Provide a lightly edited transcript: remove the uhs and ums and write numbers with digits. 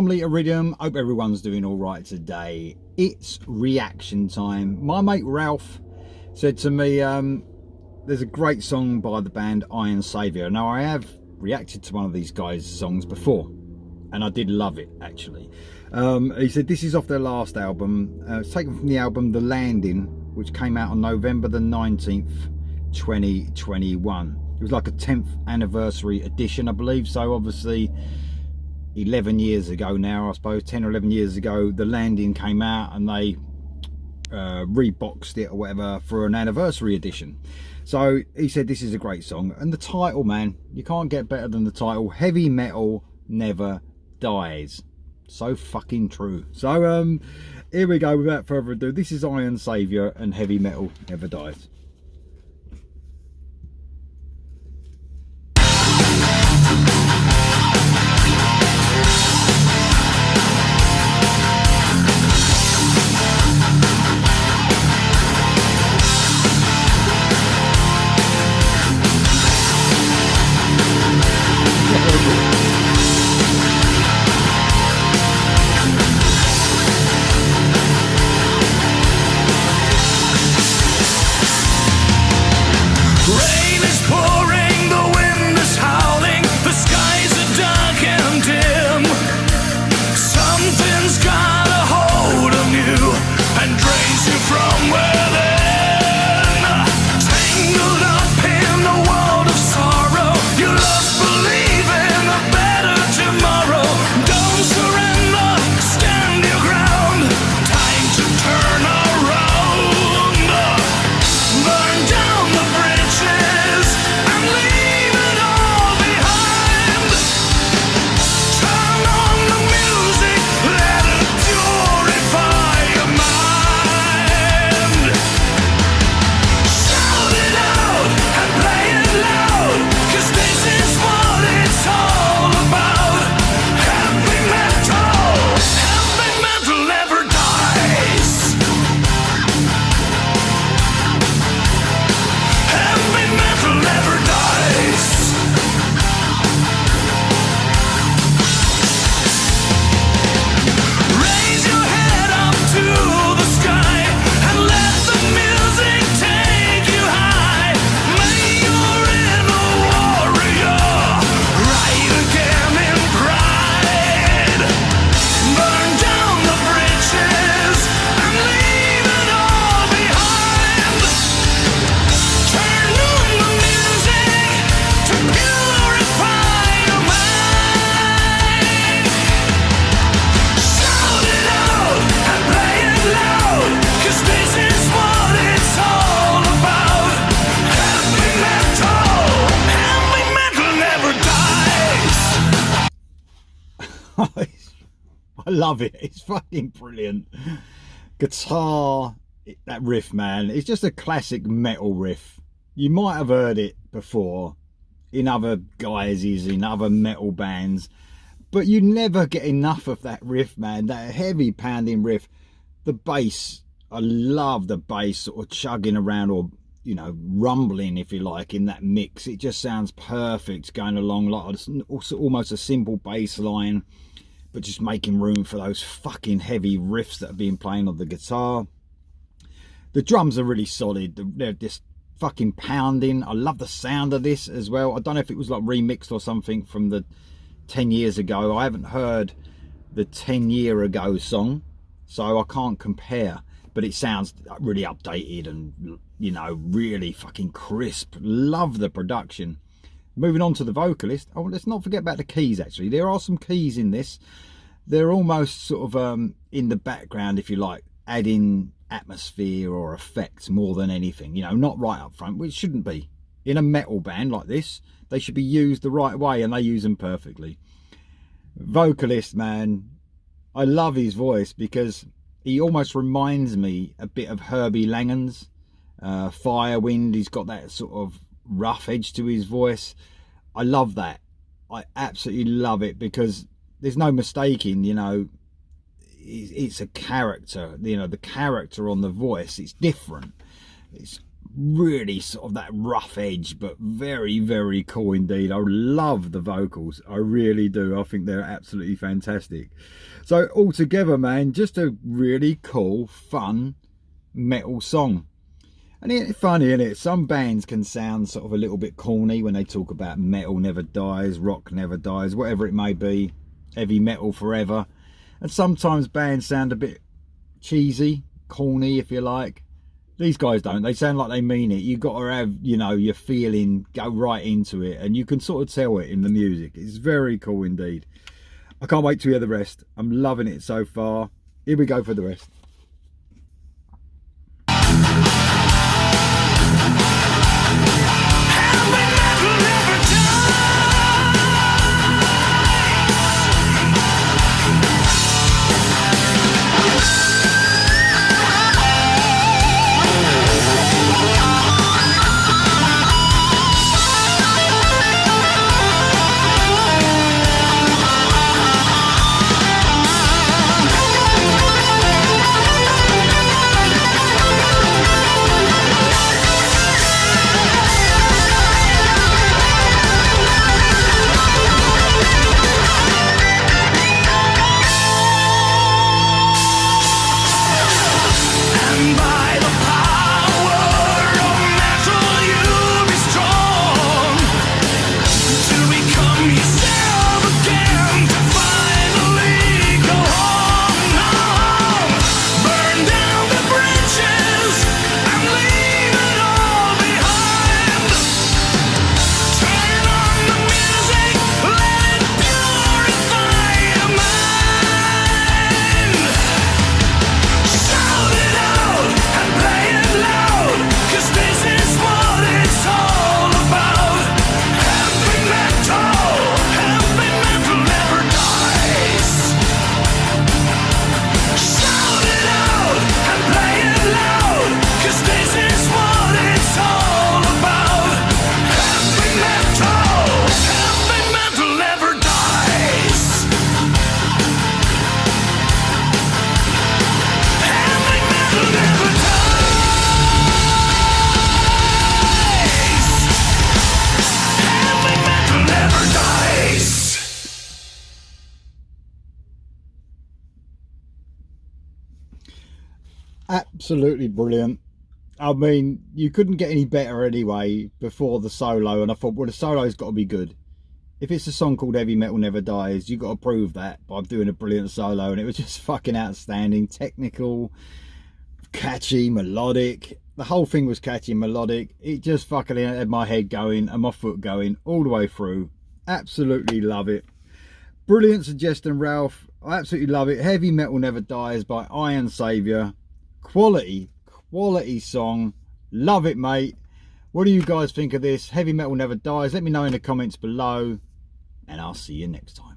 family Iridium, hope everyone's doing all right today. It's reaction time. My mate Ralph said to me, there's a great song by the band Iron Saviour. Now, I have reacted to one of these guys' songs before, and I did love it, actually. He said this is off their last album. It's taken from the album The Landing, which came out on November the 19th, 2021. It was like a 10th anniversary edition, I believe. So obviously 11 years ago now, I suppose 10 or 11 years ago, The Landing came out and they reboxed it or whatever for an anniversary edition. So he said this is a great song, and the title, man, you can't get better than the title. Heavy metal never dies. So fucking true. So here we go. Without further ado, this is Iron Saviour and Heavy Metal Never Dies. I love it. It's fucking brilliant. Guitar, that riff, man, it's just a classic metal riff. You might have heard it before in other guises, in other metal bands, but you never get enough of that riff, man. That heavy pounding riff. The bass, I love the bass sort of chugging around, or you know, rumbling, if you like, in that mix. It just sounds perfect going along, like also almost a simple bass line, but just making room for those fucking heavy riffs that are being playing on the guitar. The drums are really solid. They're just fucking pounding. I love the sound of this as well. I don't know if it was like remixed or something from the 10 years ago. I haven't heard the 10-year ago song, so I can't compare, but it sounds really updated and, you know, really fucking crisp. Love the production. Moving on to the vocalist. Oh, let's not forget about the keys, actually. There are some keys in this. They're almost sort of in the background, if you like, adding atmosphere or effect more than anything. You know, not right up front, which shouldn't be. In a metal band like this, they should be used the right way, and they use them perfectly. Vocalist, man, I love his voice because he almost reminds me a bit of Herbie Langen's Firewind. He's got that sort of rough edge to his voice. I love that. I absolutely love it because there's no mistaking, you know, it's a character, you know, the character on the voice, it's different. It's really sort of that rough edge, but very, very cool indeed. I love the vocals, I really do. I think they're absolutely fantastic. So altogether, man, just a really cool, fun metal song. And it's funny, isn't it? Some bands can sound sort of a little bit corny when they talk about metal never dies, rock never dies, whatever it may be, heavy metal forever. And sometimes bands sound a bit cheesy, corny, if you like. These guys don't. They sound like they mean it. You've got to have, you know, your feeling, go right into it, and you can sort of tell it in the music. It's very cool indeed. I can't wait to hear the rest. I'm loving it so far. Here we go for the rest. Absolutely brilliant. I mean, you couldn't get any better anyway before the solo, and I thought, well, the solo's got to be good. If it's a song called Heavy Metal Never Dies, you've got to prove that by doing a brilliant solo, and it was just fucking outstanding. Technical, catchy, melodic. The whole thing was catchy and melodic. It just fucking had my head going and my foot going all the way through. Absolutely love it. Brilliant suggestion, Ralph. I absolutely love it. Heavy Metal Never Dies by Iron Savior. Quality song. Love it, mate. What do you guys think of this? Heavy Metal Never Dies. Let me know in the comments below, and I'll see you next time.